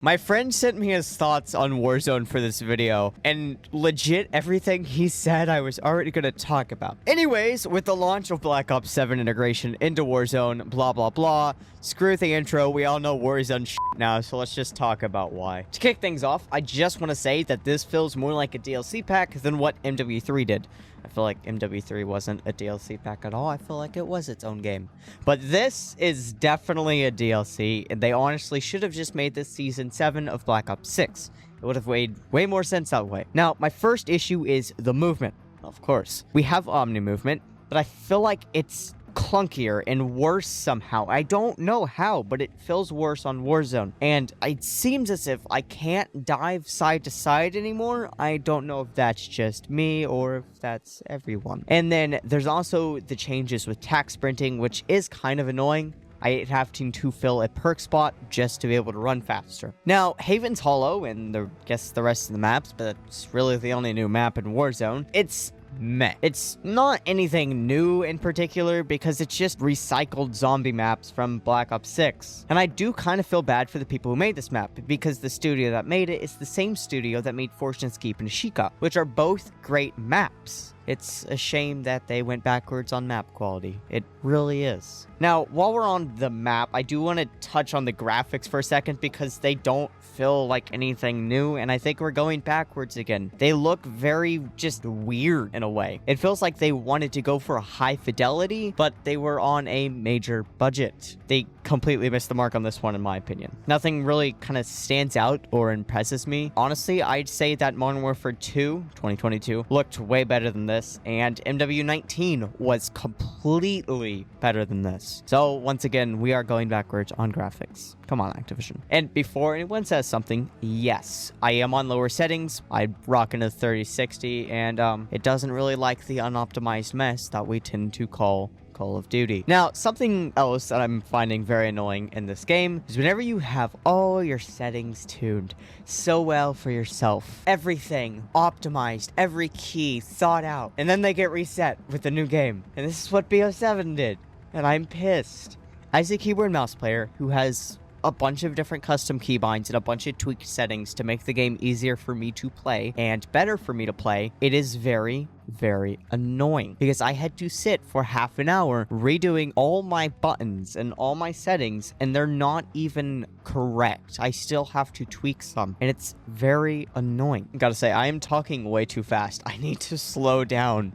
My friend sent me his thoughts on Warzone for this video, and legit everything he said I was already going to talk about. Anyways, with the launch of Black Ops 7 integration into Warzone, blah blah blah, screw the intro, we all know Warzone shit now, so let's just talk about why. To kick things off, I just want to say that this feels more like a DLC pack than what MW3 did. I feel like MW3 wasn't a DLC pack at all. I feel like it was its own game. But this is definitely a DLC, and they honestly should have just made this Season 7 of Black Ops 6. It would have made way more sense that way. Now, my first issue is the movement. Of course. We have Omni movement, but I feel like it's clunkier and worse somehow. I don't know how, but it feels worse on Warzone. And it seems as if I can't dive side to side anymore. I don't know if that's just me or if that's everyone. And then there's also the changes with tack sprinting, which is kind of annoying. I have to fill a perk spot just to be able to run faster. Now, Haven's Hollow and I guess the rest of the maps, but it's really the only new map in Warzone. It's meh. It's not anything new in particular because it's just recycled zombie maps from Black Ops 6. And I do kind of feel bad for the people who made this map because the studio that made it is the same studio that made Fortune's Keep and Ashika, which are both great maps. It's a shame that they went backwards on map quality. It really is. Now, while we're on the map, I do want to touch on the graphics for a second because they don't feel like anything new, and I think we're going backwards again. They look very just weird in a way. It feels like they wanted to go for a high fidelity, but they were on a major budget. They completely missed the mark on this one, in my opinion. Nothing really kind of stands out or impresses me. Honestly, I'd say that Modern Warfare 2, 2022, looked way better than this, and MW19 was completely better than this. So, once again, we are going backwards on graphics. Come on, Activision. And before anyone says something, yes, I am on lower settings. I rock into 3060, and it doesn't really like the unoptimized mess that we tend to call Call of Duty. Now, something else that I'm finding very annoying in this game is whenever you have all your settings tuned so well for yourself, everything optimized, every key thought out, and then they get reset with the new game. And this is what BO7 did, and I'm pissed. As a keyboard mouse player who has a bunch of different custom keybinds and a bunch of tweaked settings to make the game easier for me to play and better for me to play, it is very, very annoying because I had to sit for half an hour redoing all my buttons and all my settings, and they're not even correct. I still have to tweak some, and it's very annoying. I gotta say, I am talking way too fast. I need to slow down.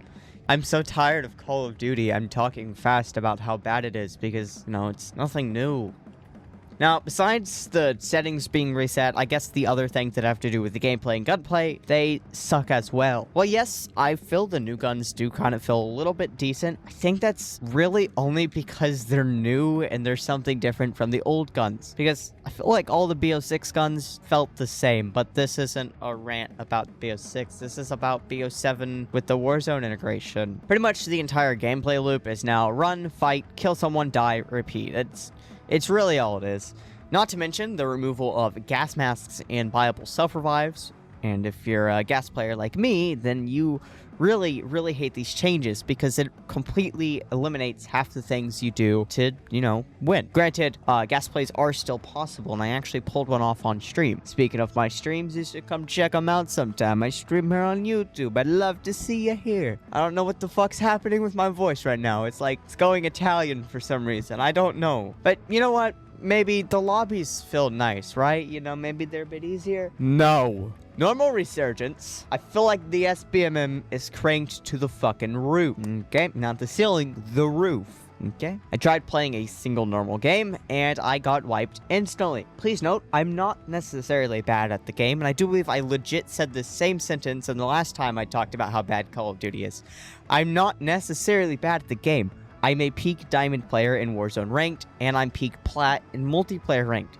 I'm so tired of Call of Duty. I'm talking fast about how bad it is because, you know, it's nothing new. Now, besides the settings being reset, I guess the other things that have to do with the gameplay and gunplay, they suck as well. Well, yes, I feel the new guns do kind of feel a little bit decent. I think that's really only because they're new and there's something different from the old guns. Because I feel like all the BO6 guns felt the same, but this isn't a rant about BO6. This is about BO7 with the Warzone integration. Pretty much the entire gameplay loop is now run, fight, kill someone, die, repeat. It's really all it is. Not to mention the removal of gas masks and viable self-revives. And if you're a gas player like me, then you really, really hate these changes because it completely eliminates half the things you do to, you know, win. Granted, gas plays are still possible, and I actually pulled one off on stream. Speaking of my streams, you should come check them out sometime. I stream here on YouTube. I'd love to see you here. I don't know what the fuck's happening with my voice right now. It's like it's going Italian for some reason. I don't know. But you know what? Maybe the lobbies feel nice, right? You know, maybe they're a bit easier. No. Normal resurgence. I feel like the SBMM is cranked to the fucking roof. Okay, not the ceiling, the roof. Okay. I tried playing a single normal game, and I got wiped instantly. Please note, I'm not necessarily bad at the game, and I do believe I legit said the same sentence in the last time I talked about how bad Call of Duty is. I'm not necessarily bad at the game. I'm a peak diamond player in Warzone Ranked, and I'm peak plat in multiplayer Ranked.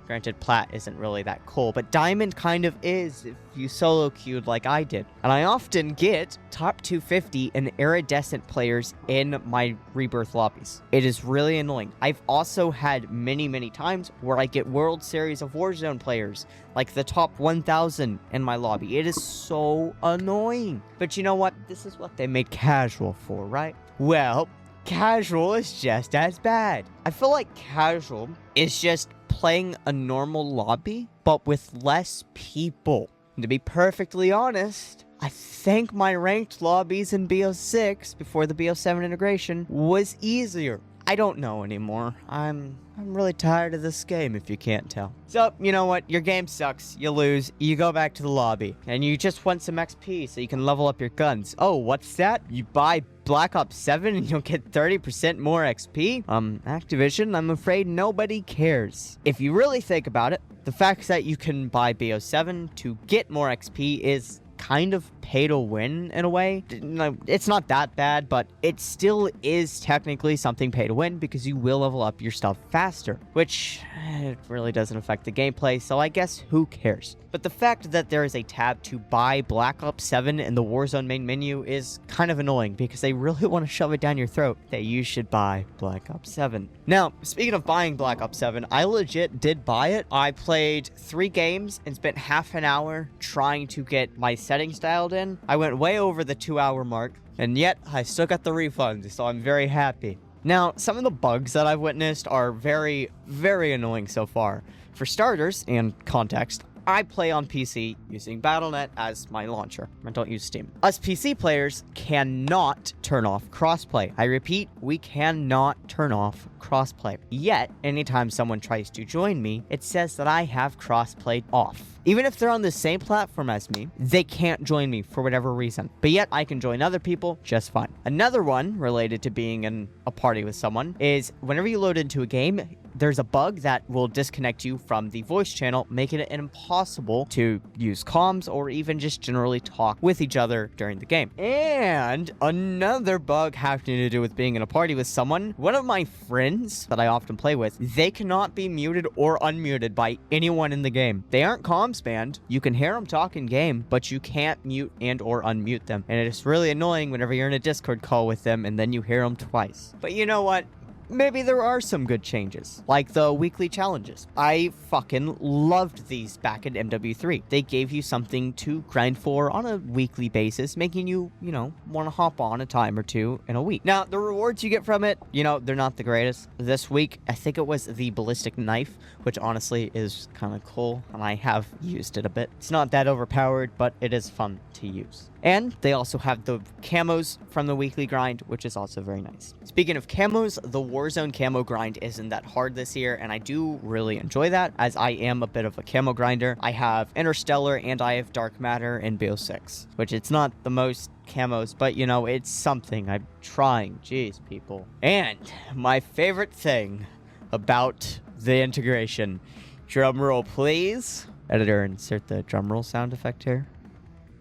Granted, plat isn't really that cool, but diamond kind of is if you solo queued like I did. And I often get top 250 and iridescent players in my rebirth lobbies. It is really annoying. I've also had many times where I get World Series of Warzone players, like the top 1,000 in my lobby. It is so annoying. But you know what? This is what they made casual for, right? Well, casual is just as bad. I feel like casual is just playing a normal lobby, but with less people. And to be perfectly honest, I think my ranked lobbies in BO6 before the BO7 integration was easier. I don't know anymore. I'm really tired of this game, if you can't tell. So, you know what? Your game sucks. You lose. You go back to the lobby. And you just want some XP so you can level up your guns. Oh, what's that? You buy Black Ops 7 and you'll get 30% more XP? Activision, I'm afraid nobody cares. If you really think about it, the fact that you can buy BO7 to get more XP is kind of pay to win in a way. No, it's not that bad, but it still is technically something pay to win because you will level up your stuff faster, which it really doesn't affect the gameplay, so I guess who cares? But the fact that there is a tab to buy Black Ops 7 in the Warzone main menu is kind of annoying because they really want to shove it down your throat that you should buy Black Ops 7. Now, speaking of buying Black Ops 7, I legit did buy it. I played 3 games and spent half an hour trying to get my settings dialed in. I went way over the 2-hour mark, and yet I still got the refund, so I'm very happy. Now, some of the bugs that I've witnessed are very, very annoying so far. For starters, and context, I play on PC using Battle.net as my launcher. I don't use Steam. Us PC players cannot turn off crossplay. I repeat, we cannot turn off crossplay. Yet, anytime someone tries to join me, it says that I have crossplay off. Even if they're on the same platform as me, they can't join me for whatever reason. But yet, I can join other people just fine. Another one related to being in a party with someone is whenever you load into a game, there's a bug that will disconnect you from the voice channel, making it impossible to use comms or even just generally talk with each other during the game. And another bug having to do with being in a party with someone, one of my friends that I often play with, they cannot be muted or unmuted by anyone in the game. They aren't comms banned. You can hear them talk in game, but you can't mute and or unmute them. And it's really annoying whenever you're in a Discord call with them and then you hear them twice. But you know what? Maybe there are some good changes, like the weekly challenges. I fucking loved these back in MW3. They gave you something to grind for on a weekly basis, making you, want to hop on a time or two in a week. Now, the rewards you get from it, they're not the greatest. This week, I think it was the ballistic knife, which honestly is kind of cool, and I have used it a bit. It's not that overpowered, but it is fun to use. And they also have the camos from the weekly grind, which is also very nice. Speaking of camos, the Warzone camo grind isn't that hard this year, and I do really enjoy that, as I am a bit of a camo grinder. I have Interstellar and I have Dark Matter in BO6, which it's not the most camos, but it's something. I'm trying. Jeez, people. And my favorite thing about the integration, drumroll please. Editor, insert the drumroll sound effect here.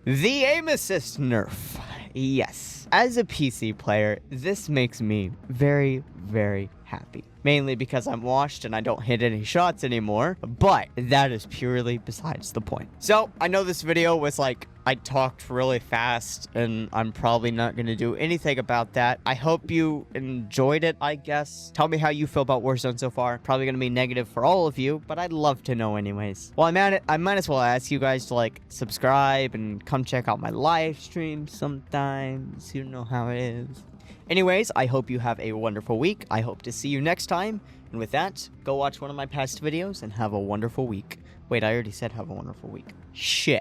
The aim assist nerf. Yes. As a PC player, this makes me very, very happy. Mainly because I'm washed and I don't hit any shots anymore, but that is purely besides the point. So, I know this video was like, I talked really fast, and I'm probably not going to do anything about that. I hope you enjoyed it, I guess. Tell me how you feel about Warzone so far. Probably going to be negative for all of you, but I'd love to know anyways. While I'm at it, I might as well ask you guys to, subscribe and come check out my live stream sometimes. You know how it is. Anyways, I hope you have a wonderful week. I hope to see you next time. And with that, go watch one of my past videos and have a wonderful week. Wait, I already said have a wonderful week. Shit.